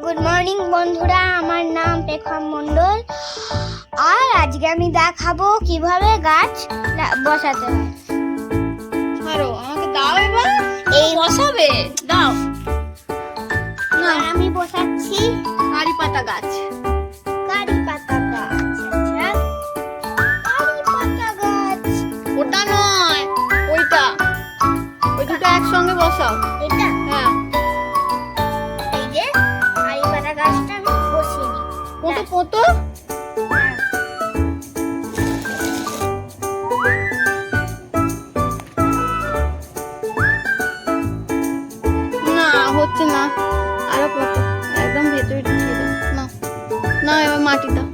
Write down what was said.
Good morning বন্ধুরা, আমার নাম পেখম মণ্ডল। আর আজকে আমি দেখাবো কিভাবে গাছ বসাতে হয়। ছাড়ো, আমাকে দাও এবার। এই বসাবে দাও না। আমি বসাচ্ছি কারি পাতা গাছ। কারি পাতা গাছ। আচ্ছা, কারি পাতা গাছ। ওটা নয়, ওইটা। ওই দুটো একসঙ্গে বসাও। এটা হ্যাঁ, এই যে কারি পাতা গাছটা আমি বসিয়ে দিই। পোতো পোতো। হ্যাঁ। না হচ্ছে না, আরো পোতো। একদম ভেতরে ঢুকিয়ে দাও। না না, এবার মাটি দাও।